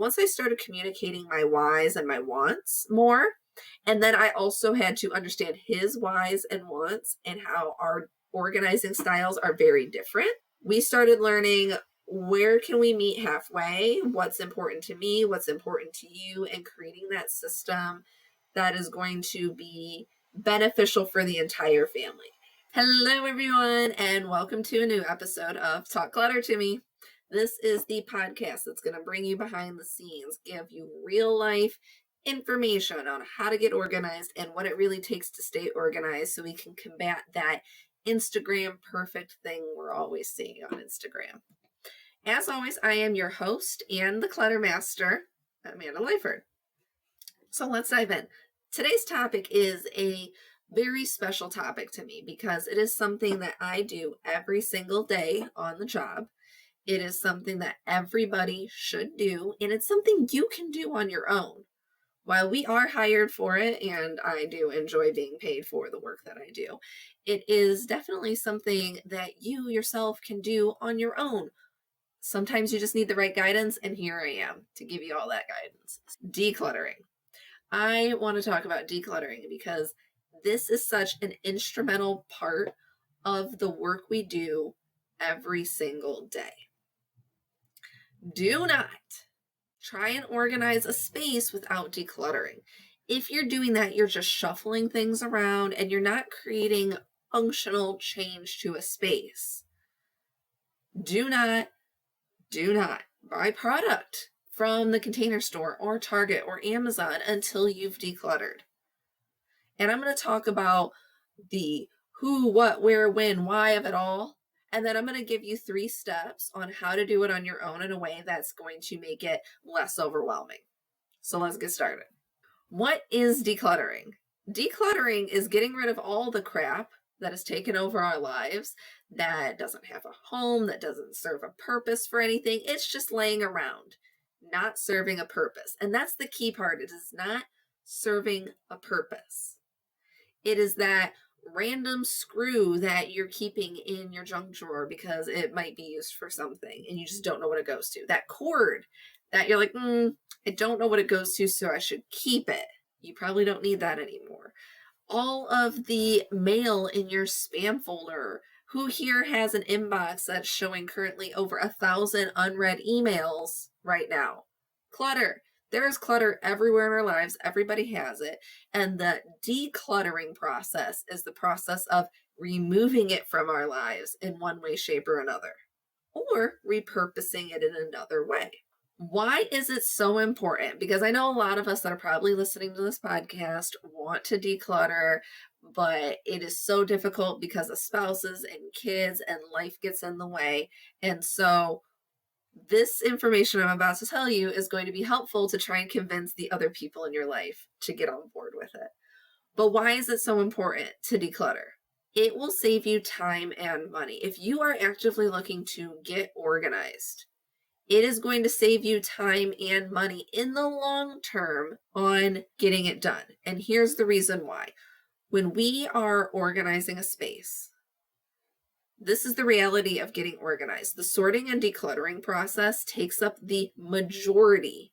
Once I started communicating my whys and my wants more, and then I also had to understand his whys and wants and how our organizing styles are very different. We started learning, where can we meet halfway? What's important to me? What's important to you? And creating that system that is going to be beneficial for the entire family. Hello, everyone, and welcome to a new episode of Talk Clutter to Me. This is the podcast that's going to bring you behind the scenes, give you real life information on how to get organized and what it really takes to stay organized so we can combat that Instagram perfect thing we're always seeing on Instagram. As always, I am your host and the Clutter Master, Amanda Liford. So let's dive in. Today's topic is a very special topic to me because it is something that I do every single day on the job. It is something that everybody should do, and it's something you can do on your own. While we are hired for it, and I do enjoy being paid for the work that I do, it is definitely something that you yourself can do on your own. Sometimes you just need the right guidance, and here I am to give you all that guidance. Decluttering. I want to talk about decluttering because this is such an instrumental part of the work we do every single day. Do not try and organize a space without decluttering. If you're doing that, you're just shuffling things around and you're not creating functional change to a space. Do not buy product from the Container Store or Target or Amazon until you've decluttered. And I'm going to talk about the who, what, where, when, why of it all. And then I'm going to give you 3 steps on how to do it on your own in a way that's going to make it less overwhelming. So let's get started. What is decluttering? Decluttering is getting rid of all the crap that has taken over our lives, that doesn't have a home, that doesn't serve a purpose for anything. It's just laying around, not serving a purpose. And that's the key part. It is not serving a purpose. It is that random screw that you're keeping in your junk drawer because it might be used for something and you just don't know what it goes to. That cord that you're like, I don't know what it goes to, so I should keep it. You probably don't need that anymore. All of the mail in your spam folder. Who here has an inbox that's showing currently over 1,000 unread emails right now? Clutter. There is clutter everywhere in our lives. Everybody has it. And the decluttering process is the process of removing it from our lives in one way, shape, or another, or repurposing it in another way. Why is it so important? Because I know a lot of us that are probably listening to this podcast want to declutter, but it is so difficult because of spouses and kids and life gets in the way. And so this information I'm about to tell you is going to be helpful to try and convince the other people in your life to get on board with it. But why is it so important to declutter? It will save you time and money. If you are actively looking to get organized, it is going to save you time and money in the long term on getting it done. And here's the reason why. When we are organizing a space, this is the reality of getting organized. The sorting and decluttering process takes up the majority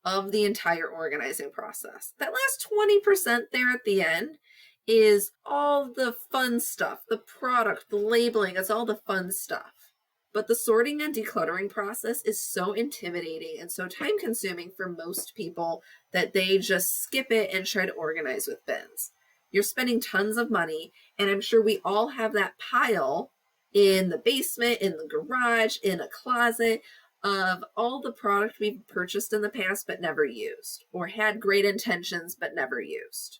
of the entire organizing process. That last 20% there at the end is all the fun stuff, the product, the labeling, it's all the fun stuff. But the sorting and decluttering process is so intimidating and so time consuming for most people that they just skip it and try to organize with bins. You're spending tons of money, and I'm sure we all have that pile in the basement, in the garage, in a closet of all the product we've purchased in the past but never used, or had great intentions but never used.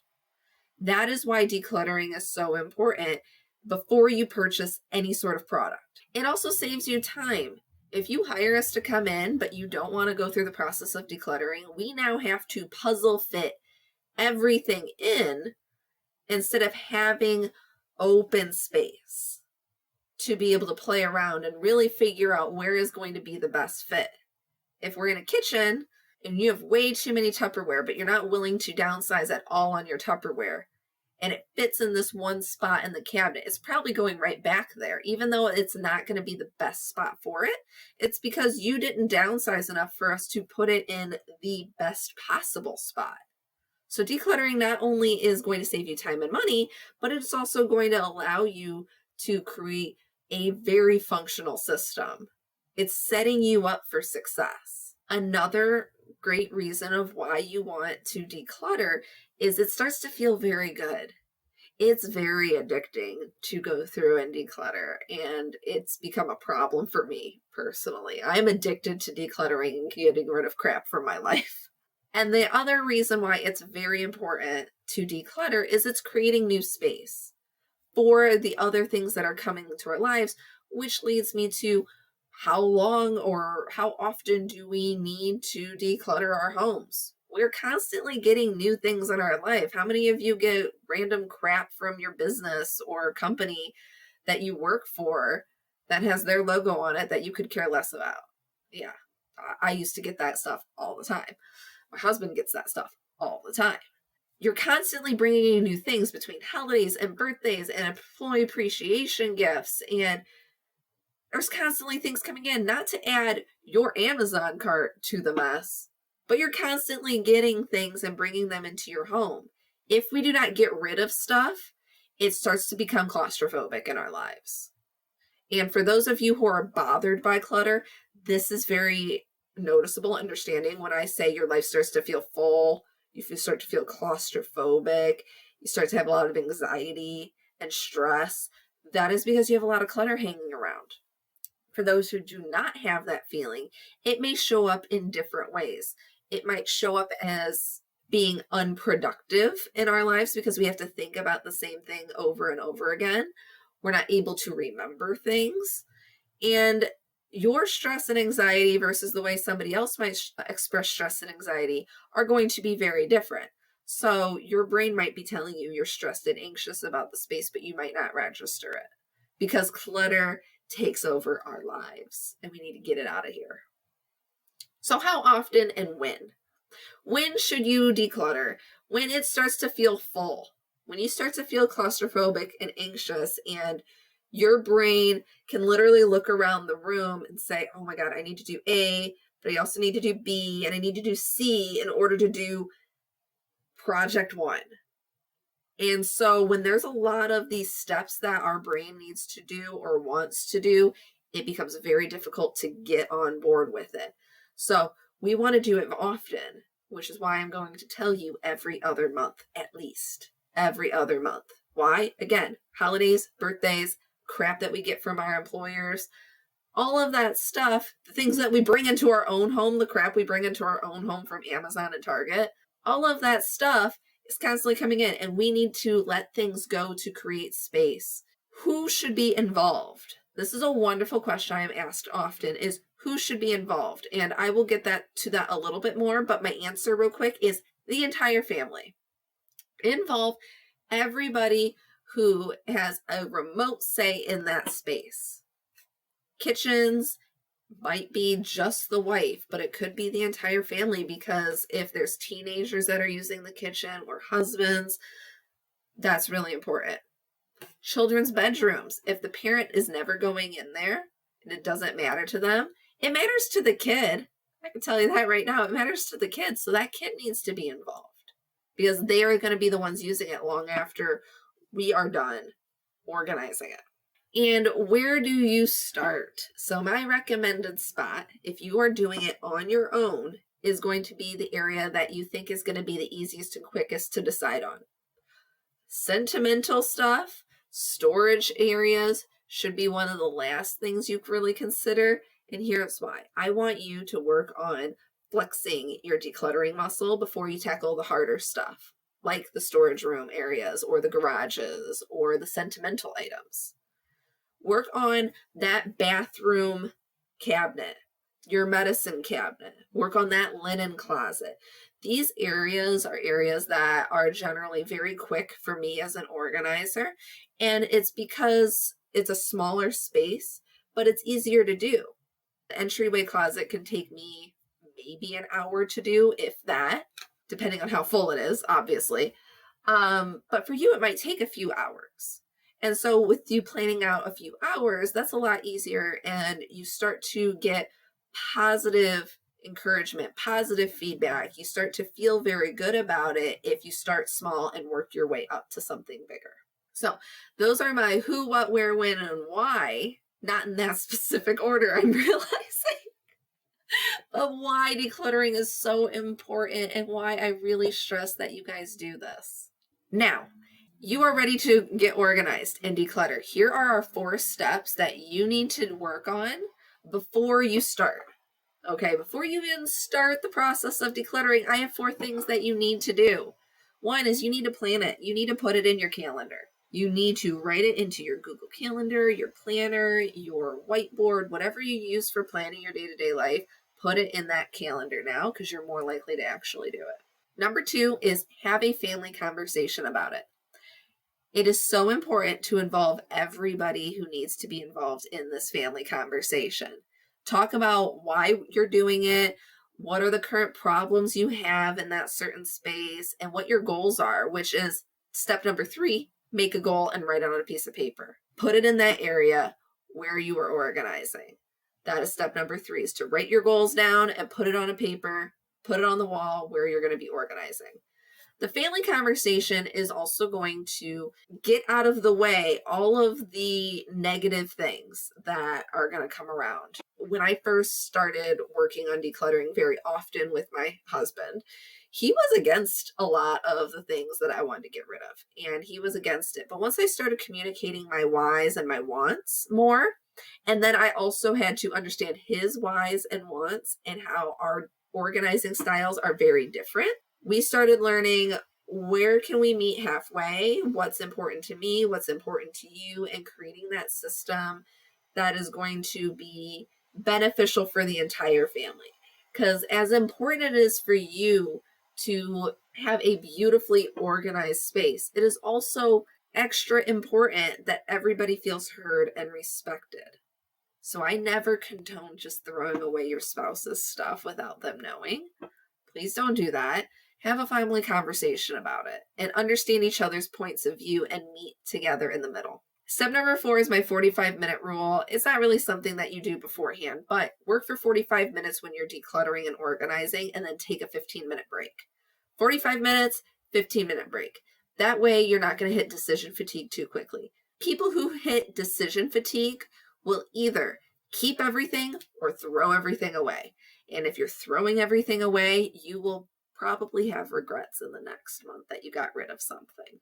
That is why decluttering is so important before you purchase any sort of product. It also saves you time. If you hire us to come in but you don't want to go through the process of decluttering, we now have to puzzle fit everything in instead of having open space to be able to play around and really figure out where is going to be the best fit. If we're in a kitchen and you have way too many Tupperware, but you're not willing to downsize at all on your Tupperware, and it fits in this one spot in the cabinet, it's probably going right back there, even though it's not going to be the best spot for it. It's because you didn't downsize enough for us to put it in the best possible spot. So decluttering not only is going to save you time and money, but it's also going to allow you to create a very functional system. It's setting you up for success. Another great reason of why you want to declutter is it starts to feel very good. It's very addicting to go through and declutter, and it's become a problem for me personally. I'm addicted to decluttering and getting rid of crap from my life. And the other reason why it's very important to declutter is it's creating new space for the other things that are coming into our lives, which leads me to how long or how often do we need to declutter our homes? We're constantly getting new things in our life. How many of you get random crap from your business or company that you work for that has their logo on it that you could care less about? Yeah, I used to get that stuff all the time. My husband gets that stuff all the time. You're constantly bringing in new things between holidays and birthdays and employee appreciation gifts, and there's constantly things coming in, not to add your Amazon cart to the mess, but you're constantly getting things and bringing them into your home. If we do not get rid of stuff, it starts to become claustrophobic in our lives. And for those of you who are bothered by clutter, this is very noticeable understanding when I say your life starts to feel full, you start to feel claustrophobic, you start to have a lot of anxiety and stress. That is because you have a lot of clutter hanging around. For those who do not have that feeling, it may show up in different ways. It might show up as being unproductive in our lives because we have to think about the same thing over and over again. We're not able to remember things. And your stress and anxiety versus the way somebody else might express stress and anxiety are going to be very different. So your brain might be telling you you're stressed and anxious about the space, but you might not register it because clutter takes over our lives and we need to get it out of here. So how often and when? When should you declutter? When it starts to feel full. When you start to feel claustrophobic and anxious and your brain can literally look around the room and say, oh my God, I need to do A, but I also need to do B, and I need to do C in order to do project 1. And so when there's a lot of these steps that our brain needs to do or wants to do, it becomes very difficult to get on board with it. So we want to do it often, which is why I'm going to tell you every other month, at least every other month. Why? Again, holidays, birthdays, crap that we get from our employers, all of that stuff, the things that we bring into our own home, the crap we bring into our own home from Amazon and Target, all of that stuff is constantly coming in, and we need to let things go to create space. Who should be involved? This is a wonderful question I am asked often, is who should be involved? And I will get to that a little bit more, but my answer real quick is the entire family. Involve everybody who has a remote say in that space. Kitchens might be just the wife, but it could be the entire family, because if there's teenagers that are using the kitchen or husbands, that's really important. Children's bedrooms, if the parent is never going in there and it doesn't matter to them, it matters to the kid. I can tell you that right now. It matters to the kid, so that kid needs to be involved because they are going to be the ones using it long after we are done organizing it. And where do you start? So my recommended spot, if you are doing it on your own, is going to be the area that you think is going to be the easiest and quickest to decide on. Sentimental stuff, storage areas should be one of the last things you really consider. And here's why. I want you to work on flexing your decluttering muscle before you tackle the harder stuff, like the storage room areas or the garages or the sentimental items. Work on that bathroom cabinet, your medicine cabinet. Work on that linen closet. These areas are areas that are generally very quick for me as an organizer, and it's because it's a smaller space, but it's easier to do. The entryway closet can take me maybe an hour to do, if that, depending on how full it is, obviously. But for you, it might take a few hours. And so with you planning out a few hours, that's a lot easier, and you start to get positive encouragement, positive feedback. You start to feel very good about it if you start small and work your way up to something bigger. So those are my who, what, where, when, and why, not in that specific order, I'm realizing, but why decluttering is so important and why I really stress that you guys do this. Now, you are ready to get organized and declutter. Here are our 4 steps that you need to work on before you start. Okay, before you even start the process of decluttering, I have 4 things that you need to do. 1 is you need to plan it. You need to put it in your calendar. You need to write it into your Google Calendar, your planner, your whiteboard, whatever you use for planning your day-to-day life. Put it in that calendar now because you're more likely to actually do it. Number 2 is have a family conversation about it. It is so important to involve everybody who needs to be involved in this family conversation. Talk about why you're doing it, what are the current problems you have in that certain space, and what your goals are, which is step number 3, make a goal and write it on a piece of paper. Put it in that area where you are organizing. That is step number 3, is to write your goals down and put it on a paper, put it on the wall where you're going to be organizing. The family conversation is also going to get out of the way all of the negative things that are going to come around. When I first started working on decluttering very often with my husband, he was against a lot of the things that I wanted to get rid of, and he was against it. But once I started communicating my whys and my wants more, and then I also had to understand his whys and wants and how our organizing styles are very different, we started learning where can we meet halfway, what's important to me, what's important to you, and creating that system that is going to be beneficial for the entire family. Because as important it is for you to have a beautifully organized space, it is also extra important that everybody feels heard and respected. So I never condone just throwing away your spouse's stuff without them knowing. Please don't do that. Have a family conversation about it and understand each other's points of view and meet together in the middle. Step number 4 is my 45-minute rule. It's not really something that you do beforehand, but work for 45 minutes when you're decluttering and organizing, and then take a 15-minute break. 45 minutes, 15-minute break. That way you're not going to hit decision fatigue too quickly. People who hit decision fatigue will either keep everything or throw everything away. And if you're throwing everything away, you will probably have regrets in the next month that you got rid of something.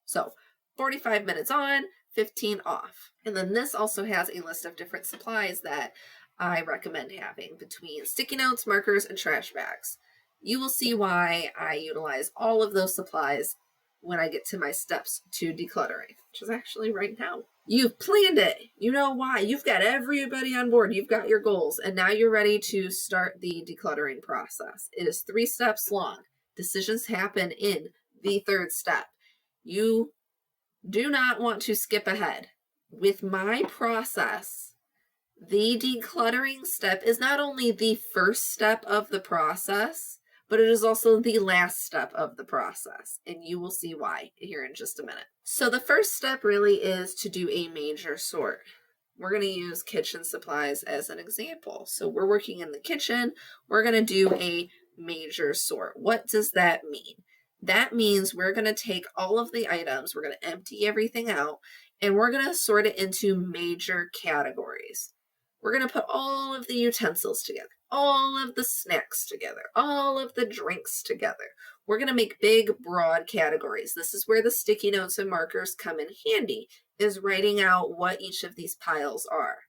So 45 minutes on, 15 off. And then this also has a list of different supplies that I recommend having between sticky notes, markers, and trash bags. You will see why I utilize all of those supplies when I get to my steps to decluttering, which is actually right now. You've planned it. You know why. You've got everybody on board. You've got your goals. And now you're ready to start the decluttering process. It is 3 steps long. Decisions happen in the 3rd step. You do not want to skip ahead. With my process, the decluttering step is not only the first step of the process, but it is also the last step of the process, and you will see why here in just a minute. So the first step really is to do a major sort. We're going to use kitchen supplies as an example. So we're working in the kitchen. We're going to do a major sort. What does that mean? That means we're going to take all of the items, we're going to empty everything out, and we're going to sort it into major categories. We're going to put all of the utensils together, all of the snacks together, all of the drinks together. We're going to make big, broad categories. This is where the sticky notes and markers come in handy, is writing out what each of these piles are.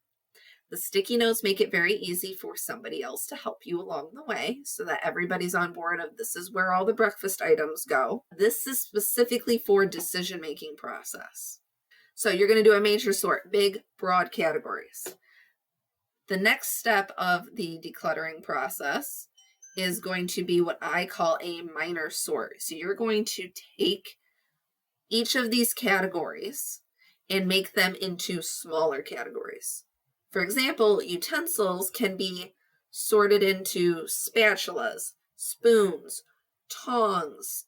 The sticky notes make it very easy for somebody else to help you along the way so that everybody's on board of this is where all the breakfast items go. This is specifically for decision-making process. So you're going to do a major sort, big, broad categories. The next step of the decluttering process is going to be what I call a minor sort. So you're going to take each of these categories and make them into smaller categories. For example, utensils can be sorted into spatulas, spoons, tongs,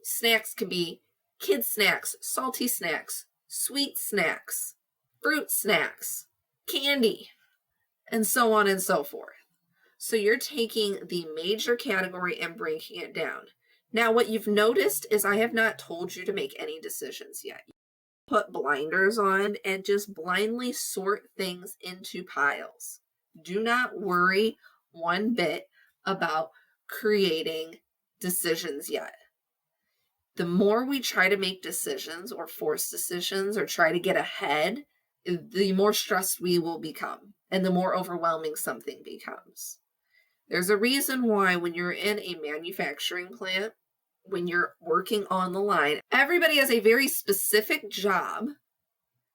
Snacks can be kid snacks, salty snacks, sweet snacks, fruit snacks, candy, and so on and so forth. So you're taking the major category and breaking it down. Now, what you've noticed is I have not told you to make any decisions yet. Put blinders on and just blindly sort things into piles. Do not worry one bit about creating decisions yet. The more we try to make decisions or force decisions or try to get ahead, the more stressed we will become and the more overwhelming something becomes. There's a reason why when you're in a manufacturing plant, when you're working on the line, everybody has a very specific job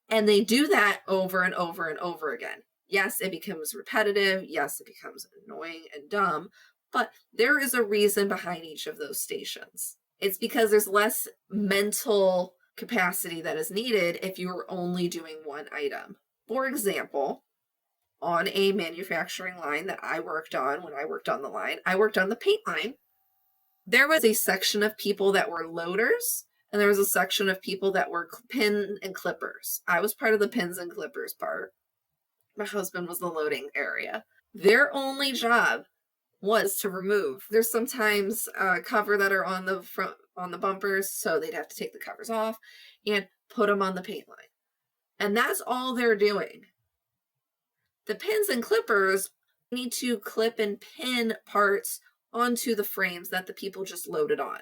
and they do that over and over and over again. Yes, it becomes repetitive. Yes, it becomes annoying and dumb, but there is a reason behind each of those stations. It's because there's less mental capacity that is needed if you're only doing one item. For example, on a manufacturing line that I worked on, when I worked on the line, I worked on the paint line. There was a section of people that were loaders, and there was a section of people that were pin and clippers. I was part of the pins and clippers part. My husband was the loading area. Their only job was to remove. There's sometimes cover that are on the front, on the bumpers, so they'd have to take the covers off and put them on the paint line. And that's all they're doing. The pins and clippers need to clip and pin parts onto the frames that the people just loaded on.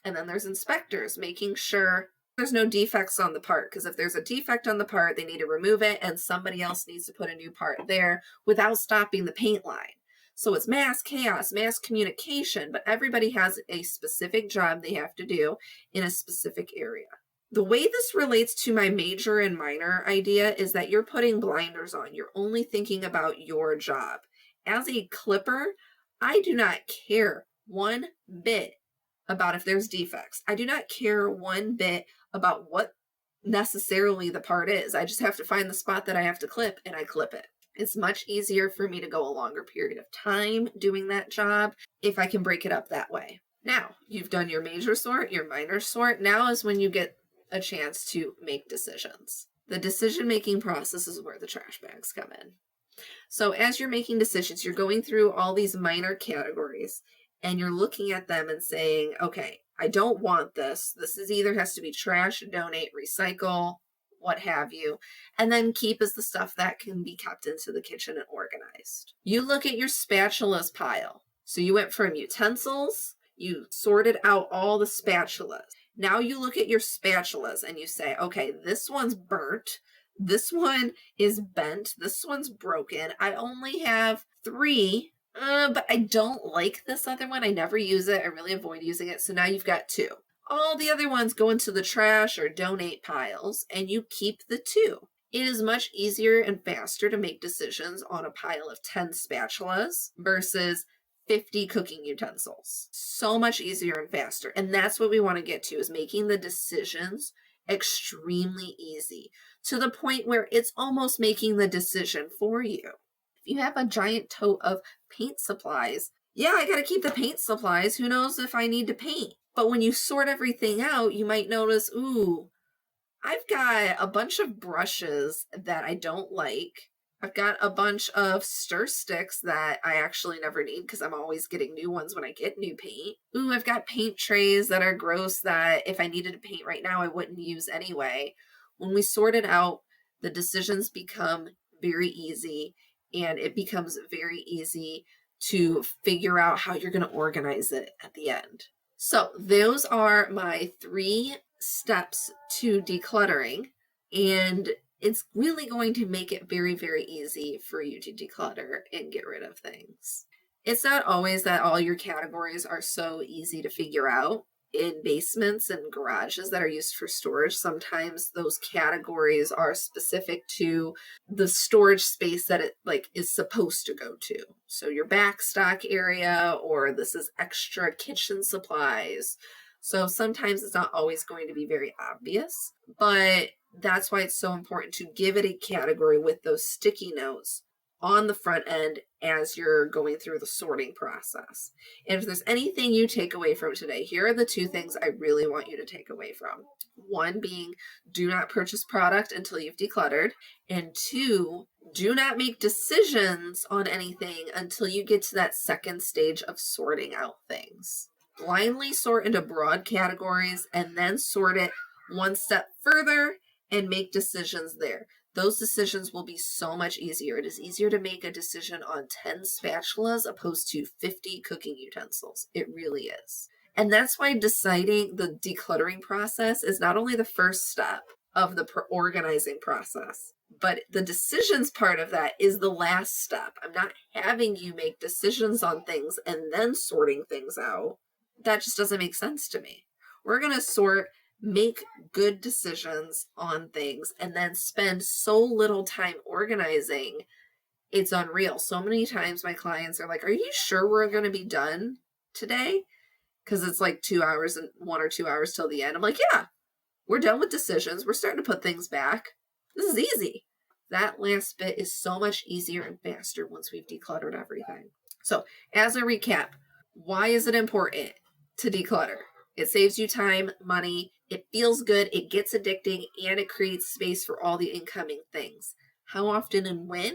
And then there's inspectors making sure there's no defects on the part, because if there's a defect on the part, they need to remove it and somebody else needs to put a new part there without stopping the paint line. So it's mass chaos, mass communication, but everybody has a specific job they have to do in a specific area. The way this relates to my major and minor idea is that you're putting blinders on. You're only thinking about your job. As a clipper, I do not care one bit about if there's defects. I do not care one bit about what necessarily the part is. I just have to find the spot that I have to clip and I clip it. It's much easier for me to go a longer period of time doing that job if I can break it up that way. Now, you've done your major sort, your minor sort. Now is when you get a chance to make decisions. The decision-making process is where the trash bags come in. So as you're making decisions, you're going through all these minor categories and you're looking at them and saying, okay, I don't want this. This is either has to be trash, donate, recycle, what have you. And then keep is the stuff that can be kept into the kitchen and organized. You look at your spatulas pile. So you went from utensils, you sorted out all the spatulas. Now you look at your spatulas and you say, okay, this one's burnt. This one is bent. This one's broken. I only have 3, but I don't like this other one. I never use it. I really avoid using it. So now you've got 2. All the other ones go into the trash or donate piles, and you keep the 2. It is much easier and faster to make decisions on a pile of 10 spatulas versus 50 cooking utensils. So much easier and faster. And that's what we want to get to, is making the decisions extremely easy, to the point where it's almost making the decision for you. If you have a giant tote of paint supplies, yeah, I got to keep the paint supplies. Who knows if I need to paint? But when you sort everything out, you might notice, ooh, I've got a bunch of brushes that I don't like. I've got a bunch of stir sticks that I actually never need because I'm always getting new ones when I get new paint. Ooh, I've got paint trays that are gross that if I needed to paint right now, I wouldn't use anyway. When we sort it out, the decisions become very easy, and it becomes very easy to figure out how you're going to organize it at the end. So those are my 3 steps to decluttering, and it's really going to make it very, very easy for you to declutter and get rid of things. It's not always that all your categories are so easy to figure out. In basements and garages that are used for storage, sometimes those categories are specific to the storage space that it is supposed to go to. So your back stock area, or this is extra kitchen supplies. So sometimes it's not always going to be very obvious, but that's why it's so important to give it a category with those sticky notes on the front end as you're going through the sorting process. And if there's anything you take away from today, here are the 2 things I really want you to take away from. 1 being, do not purchase product until you've decluttered. And 2, do not make decisions on anything until you get to that second stage of sorting out things. Blindly sort into broad categories and then sort it 1 step further and make decisions there. Those decisions will be so much easier. It is easier to make a decision on 10 spatulas opposed to 50 cooking utensils. It really is. And that's why deciding the decluttering process is not only the first step of the organizing process, but the decisions part of that is the last step. I'm not having you make decisions on things and then sorting things out. That just doesn't make sense to me. We're going to sort, make good decisions on things, and then spend so little time organizing. It's unreal. So many times my clients are like, are you sure we're going to be done today? Because it's like 2 hours and 1 or 2 hours till the end. I'm like, yeah, we're done with decisions. We're starting to put things back. This is easy. That last bit is so much easier and faster once we've decluttered everything. So as a recap, why is it important to declutter? It saves you time, money, it feels good, it gets addicting, and it creates space for all the incoming things. How often and when?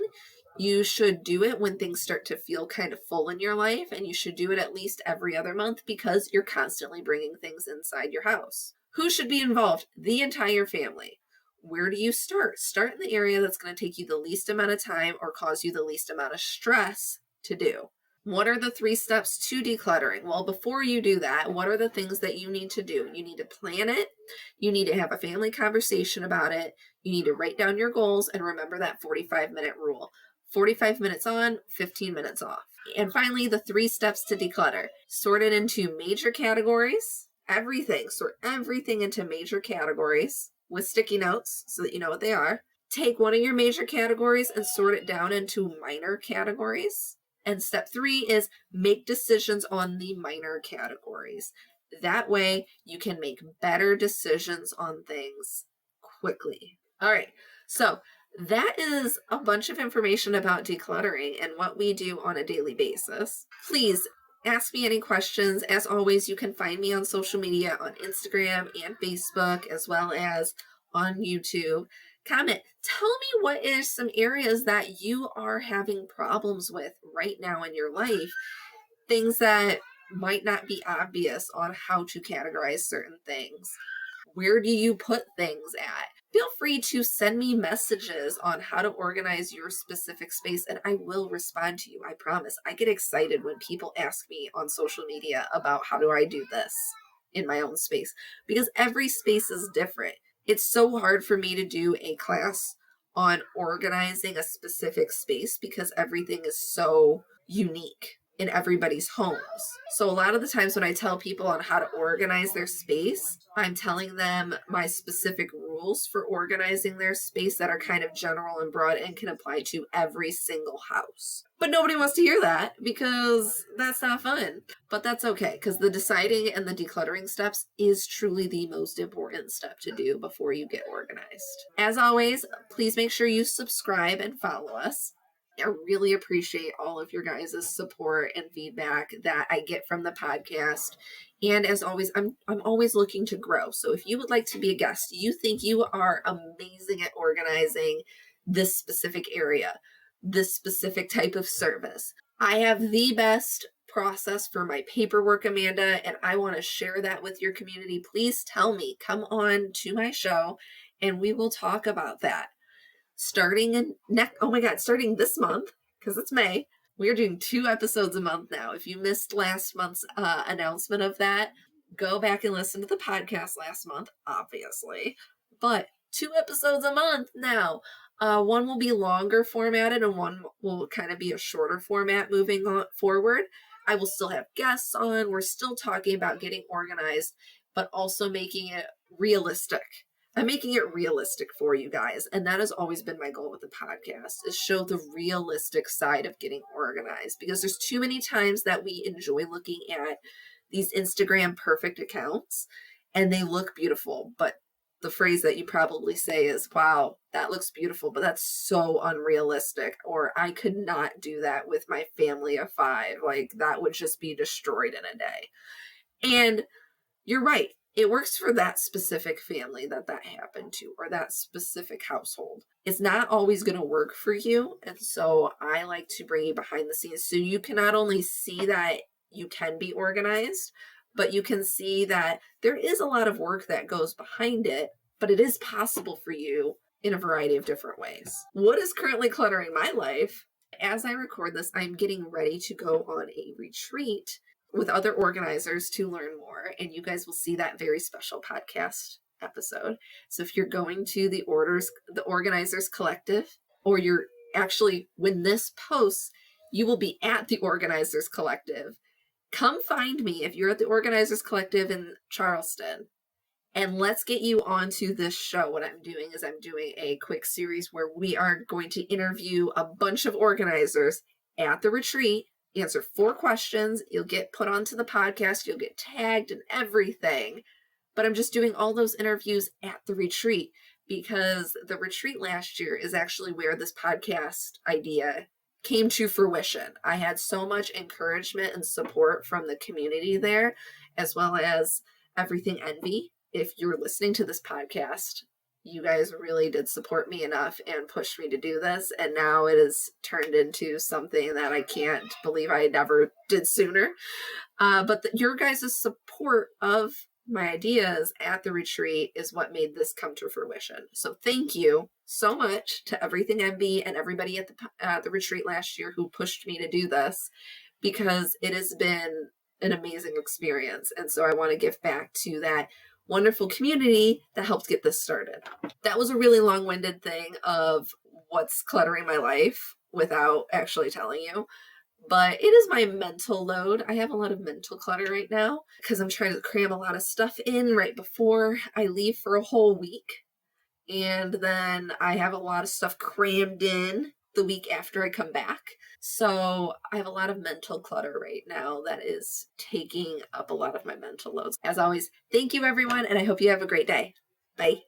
You should do it when things start to feel kind of full in your life, and you should do it at least every other month because you're constantly bringing things inside your house. Who should be involved? The entire family. Where do you start? Start in the area that's going to take you the least amount of time or cause you the least amount of stress to do. What are the 3 steps to decluttering? Well, before you do that, what are the things that you need to do? You need to plan it. You need to have a family conversation about it. You need to write down your goals and remember that 45-minute rule. 45 minutes on, 15 minutes off. And finally, the 3 steps to declutter. Sort it into major categories. Everything. Sort everything into major categories with sticky notes so that you know what they are. Take one of your major categories and sort it down into minor categories. And step 3 is make decisions on the minor categories. That way you can make better decisions on things quickly. All right, so that is a bunch of information about decluttering and what we do on a daily basis. Please ask me any questions. As always, you can find me on social media on Instagram and Facebook, as well as on YouTube. Comment. Tell me what is some areas that you are having problems with right now in your life. Things that might not be obvious on how to categorize certain things. Where do you put things at? Feel free to send me messages on how to organize your specific space, and I will respond to you. I promise. I get excited when people ask me on social media about how do I do this in my own space, because every space is different. It's so hard for me to do a class on organizing a specific space because everything is so unique in everybody's homes. So a lot of the times when I tell people on how to organize their space, I'm telling them my specific rules for organizing their space that are kind of general and broad and can apply to every single house. But nobody wants to hear that because that's not fun. But that's okay, because the deciding and the decluttering steps is truly the most important step to do before you get organized. As always, please make sure you subscribe and follow us. I really appreciate all of your guys' support and feedback that I get from the podcast. And as always, I'm always looking to grow. So if you would like to be a guest, you think you are amazing at organizing this specific area, this specific type of service, I have the best process for my paperwork, Amanda, and I want to share that with your community. Please tell me, come on to my show and we will talk about that. Starting this month, because it's May, we are doing 2 episodes a month now. If you missed last month's announcement of that, go back and listen to the podcast last month, obviously. But 2 episodes a month now. One will be longer formatted and one will kind of be a shorter format moving on forward. I will still have guests on. We're still talking about getting organized, but also making it realistic. I'm making it realistic for you guys. And that has always been my goal with the podcast, is show the realistic side of getting organized, because there's too many times that we enjoy looking at these Instagram perfect accounts and they look beautiful, but the phrase that you probably say is, wow, that looks beautiful, but that's so unrealistic. Or I could not do that with my family of 5. Like that would just be destroyed in a day. And you're right. It works for that specific family that happened to, or that specific household. It's not always going to work for you. And so I like to bring you behind the scenes so you can not only see that you can be organized, but you can see that there is a lot of work that goes behind it, but it is possible for you in a variety of different ways. What is currently cluttering my life? As I record this, I'm getting ready to go on a retreat with other organizers to learn more, and you guys will see that very special podcast episode. So if you're going to the Organizers Collective, or you're actually, when this posts, you will be at the Organizers Collective. Come find me if you're at the Organizers Collective in Charleston, and let's get you onto this show. What I'm doing is I'm doing a quick series where we are going to interview a bunch of organizers at the retreat, answer 4 questions. You'll get put onto the podcast. You'll get tagged and everything. But I'm just doing all those interviews at the retreat because the retreat last year is actually where this podcast idea came to fruition. I had so much encouragement and support from the community there, as well as Everything Envy. If you're listening to this podcast, you guys really did support me enough and pushed me to do this. And now it has turned into something that I can't believe I never did sooner. But your guys' support of my ideas at the retreat is what made this come to fruition. So thank you so much to Everything MB and everybody at the retreat last year who pushed me to do this, because it has been an amazing experience. And so I want to give back to that wonderful community that helped get this started. That was a really long-winded thing of what's cluttering my life without actually telling you. But it is my mental load. I have a lot of mental clutter right now because I'm trying to cram a lot of stuff in right before I leave for a whole week. And then I have a lot of stuff crammed in the week after I come back. So I have a lot of mental clutter right now that is taking up a lot of my mental loads. As always, thank you everyone, and I hope you have a great day. Bye.